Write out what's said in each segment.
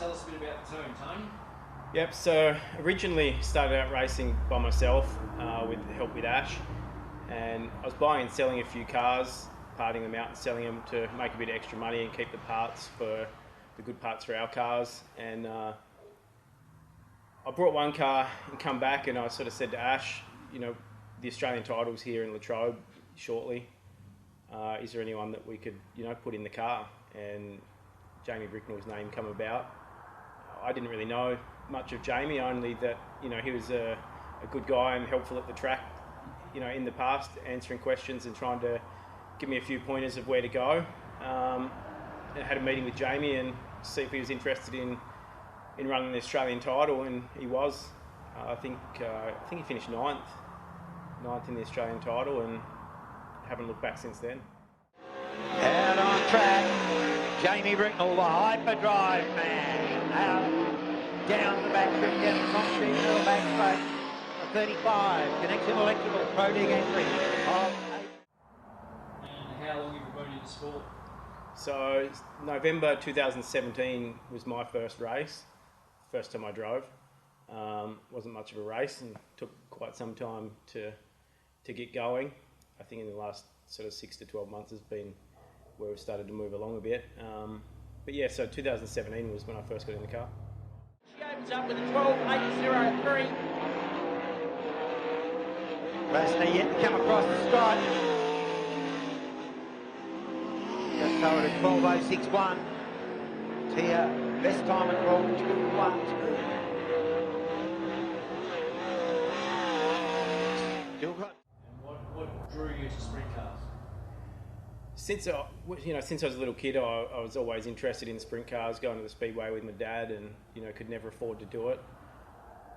tell us a bit about the team, Tony. Yep, so originally started out racing by myself with help with Ash, and I was buying and selling a few cars, parting them out and selling them to make a bit of extra money and keep the parts for the good parts for our cars. And I brought one car and come back, and I sort of said to Ash, you know, the Australian title's here in Latrobe shortly. Is there anyone that we could, you know, put in the car? And Jamie Bricknell's name come about. I didn't really know much of Jamie, only that, you know, he was a good guy and helpful at the track, you know, in the past, answering questions and trying to give me a few pointers of where to go. I had a meeting with Jamie and see if he was interested in running the Australian title, and he was. I think he finished ninth in the Australian title, and haven't looked back since then. Out on track, Jamie Bricknell, the hyperdrive man, out down the back strip, down the concrete, middle back straight, the 35, Connection Electrical, Pro Dig entry of 8. And how long have you been in the sport? So November 2017 was my first race, first time I drove. Wasn't much of a race and took quite some time to get going. I think in the last sort of 6 to 12 months has been where we've started to move along a bit. But yeah, so 2017 was when I first got in the car. She opens up with a 12.803. Clasener yet to come across the stripe. Just covered at 12.061. Tia, best time at 12.212. Still got. What drew you to sprint cars? Since I was a little kid, I was always interested in sprint cars, going to the speedway with my dad, and you know, could never afford to do it.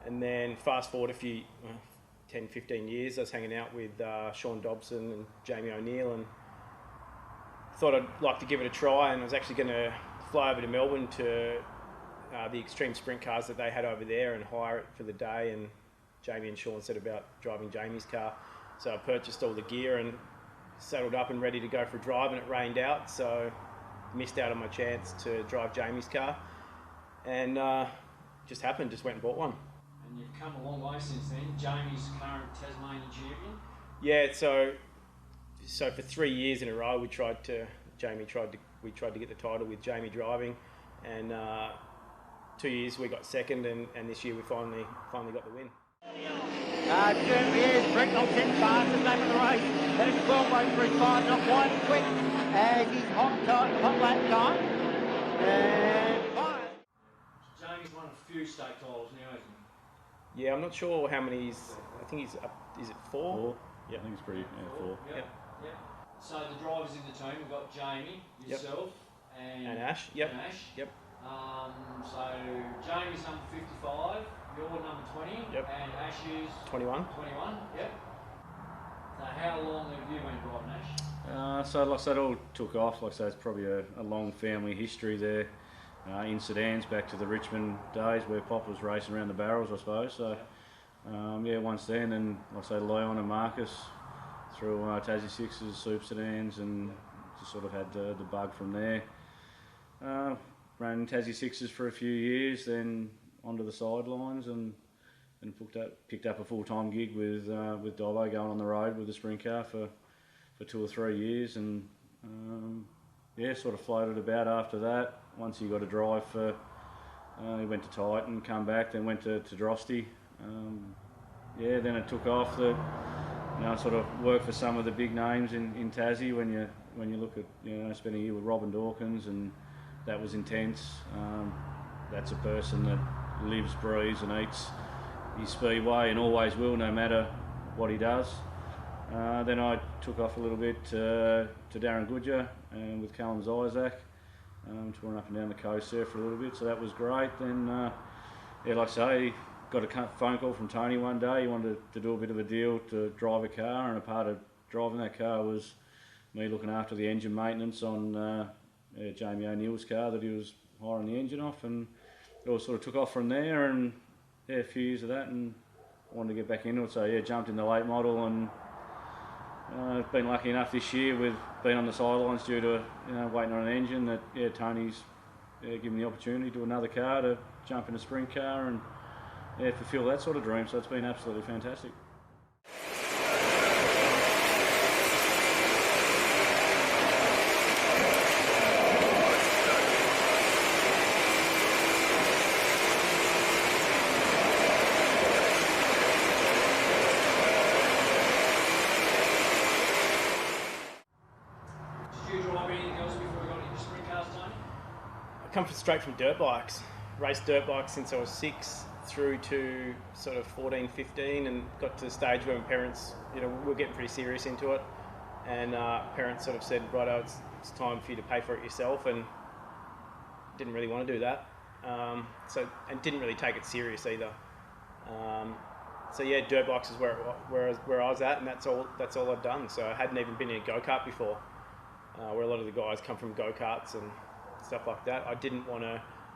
And then fast forward a few 10, 15 years, I was hanging out with Sean Dobson and Jamie O'Neill, and thought I'd like to give it a try. And I was actually going to fly over to Melbourne to the extreme sprint cars that they had over there and hire it for the day. And Jamie and Sean said about driving Jamie's car, so I purchased all the gear and saddled up and ready to go for a drive, and it rained out, so missed out on my chance to drive Jamie's car, and just went and bought one. And you've come a long way since then. Jamie's current Tasmanian champion. Yeah, so for 3 years in a row we tried to get the title with Jamie driving, and 2 years we got second, and this year we finally got the win. 2 years, Bricknell sits fastest name of the race. That is 12.035, not wide and quick as his hot lap time. And 5. Jamie's won a few state titles now, hasn't he? Yeah, I'm not sure how many I think he's up, is it 4? 4. Yeah, I think it's pretty, 4. Yep. So the drivers in the team, we've got Jamie, yourself, and Ash. Yep. And Ash. Yep. So Jamie's number 55, you're number 20, yep. And Ash is 21. 21, yep. So how long have you been driving, Ash? So like I said, it all took off. Like I said, it's probably a long family history there. In sedans back to the Richmond days where Pop was racing around the barrels, I suppose. So once then, and like I say, Leon and Marcus through Tassie Sixes, Soup sedans, and just sort of had the bug from there. Ran Tassie Sixes for a few years, then onto the sidelines, and picked up a full-time gig with Dobbo, going on the road with the sprint car for 2 or 3 years, and sort of floated about after that. Once he got a drive for, he went to Titan, come back, then went to Drosty. Then it took off. That sort of worked for some of the big names in Tassie. When you look at spent a year with Robin Dawkins, and that was intense. That's a person that lives, breathes, and eats his speedway, and always will, no matter what he does. Then I took off a little bit to Darren Goodyer and with Callum's Isaac, touring up and down the coast there for a little bit, so that was great. Then, like I say, got a phone call from Tony one day. He wanted to do a bit of a deal to drive a car, and a part of driving that car was me looking after the engine maintenance on Jamie O'Neill's car that he was hiring the engine off, and it all sort of took off from there. And a few years of that, and I wanted to get back into it, so jumped in the late model, and I've been lucky enough this year with being on the sidelines due to waiting on an engine that Tony's given the opportunity to another car to jump in a sprint car and fulfil that sort of dream. So it's been absolutely fantastic. Did you drive anything else before we got into sprint cars, Tony? I come straight from dirt bikes. Raced dirt bikes since I was 6 through to sort of 14, 15, and got to the stage where my parents, were getting pretty serious into it. And parents sort of said, righto, it's time for you to pay for it yourself, and didn't really want to do that. And didn't really take it serious either. So yeah, dirt bikes is where I was at, and that's all I'd done. So I hadn't even been in a go-kart before, where a lot of the guys come from go-karts and stuff like that.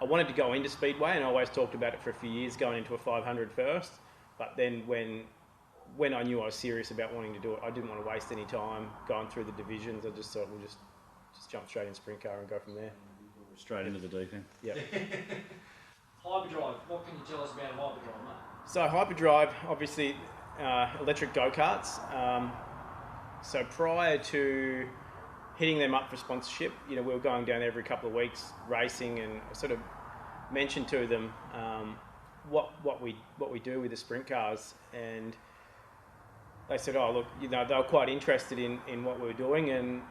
I wanted to go into Speedway, and I always talked about it for a few years, going into a 500 first. But then when I knew I was serious about wanting to do it, I didn't want to waste any time going through the divisions. I just thought we'll just jump straight in sprint car and go from there. Straight into the deep end. Yeah. Hyperdrive. What can you tell us about Hyperdrive, mate? So Hyperdrive, obviously, electric go-karts. So prior to hitting them up for sponsorship, we were going down every couple of weeks racing, and I sort of mentioned to them what we do with the sprint cars, and they said, oh look, they were quite interested in what we were doing, and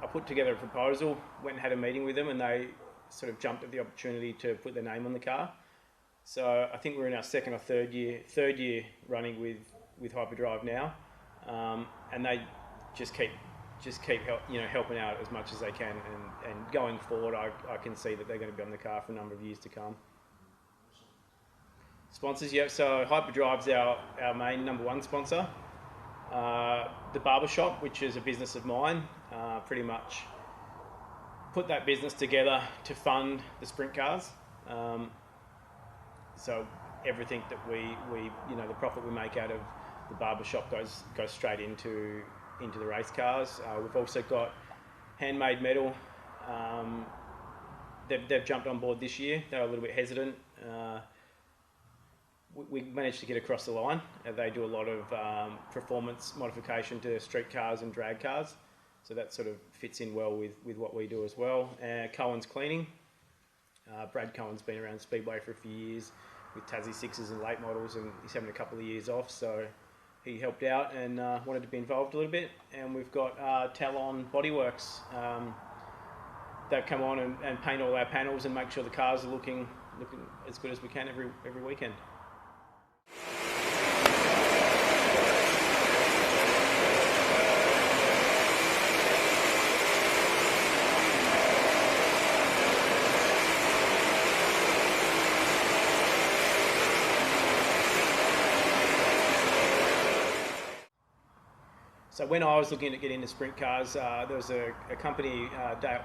I put together a proposal, went and had a meeting with them, and they sort of jumped at the opportunity to put their name on the car. So I think we're in our second or third year running with Hyperdrive now, and they just keep helping out as much as they can, and going forward, I can see that they're going to be on the car for a number of years to come. Sponsors, yeah. So Hyperdrive's our main number one sponsor. The barbershop, which is a business of mine, pretty much put that business together to fund the sprint cars. So everything that we the profit we make out of the barbershop goes straight into the race cars. We've also got Handmade Metal. They've jumped on board this year. They were a little bit hesitant. We managed to get across the line. They do a lot of performance modification to street cars and drag cars, so that sort of fits in well with what we do as well. Cohen's Cleaning. Brad Cohen's been around Speedway for a few years with Tassie Sixes and late models, and he's having a couple of years off, so he helped out and wanted to be involved a little bit. And we've got Talon Bodyworks. They've come on and paint all our panels and make sure the cars are looking as good as we can every weekend. So when I was looking to get into sprint cars, there was a company that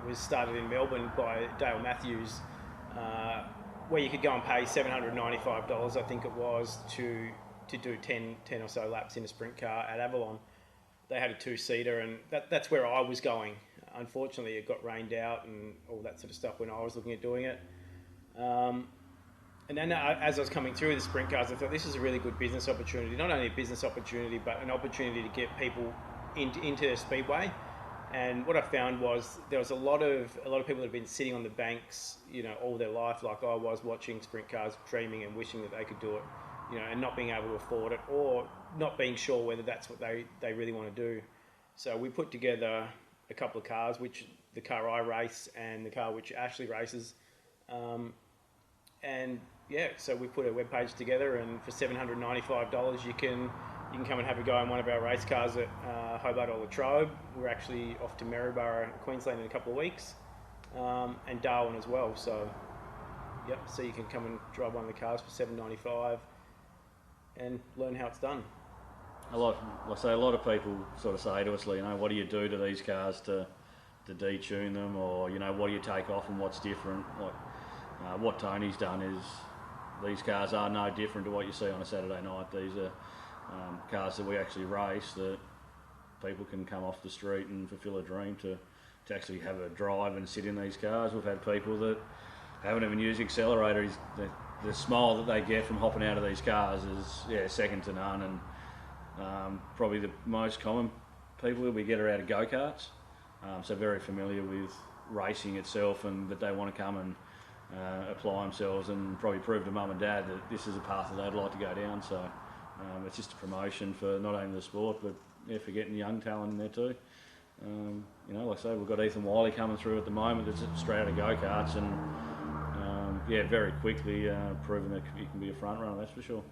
was started in Melbourne by Dale Matthews, where you could go and pay $795, I think it was, to do 10 or so laps in a sprint car at Avalon. They had a 2-seater, and that's where I was going. Unfortunately, it got rained out and all that sort of stuff when I was looking at doing it. And then as I was coming through the sprint cars, I thought this is a really good business opportunity. Not only a business opportunity, but an opportunity to get people into Speedway. And what I found was there was a lot of people that had been sitting on the banks, all their life, like I was, watching sprint cars, dreaming and wishing that they could do it, and not being able to afford it, or not being sure whether that's what they really want to do. So we put together a couple of cars, which the car I race and the car which Ashley races. And yeah, so we put a webpage together, and for $795 you can come and have a go in one of our race cars at Hobart or Latrobe. We're actually off to Maryborough, Queensland in a couple of weeks, and Darwin as well. So yep, so you can come and drive one of the cars for $795 and learn how it's done. A lot of people sort of say to us, what do you do to these cars to detune them, or what do you take off and what's different? What Tony's done is these cars are no different to what you see on a Saturday night. These are cars that we actually race, that people can come off the street and fulfil a dream to to actually have a drive and sit in these cars. We've had people that haven't even used the accelerator. The smile that they get from hopping out of these cars is second to none, and probably the most common people we get are out of go-karts, so very familiar with racing itself, and that they want to come and apply themselves and probably prove to mum and dad that this is a path that they'd like to go down. So it's just a promotion for not only the sport, but for getting young talent in there too. Like I say, we've got Ethan Wiley coming through at the moment that's straight out of go-karts, and very quickly proving that he can be a front runner, that's for sure.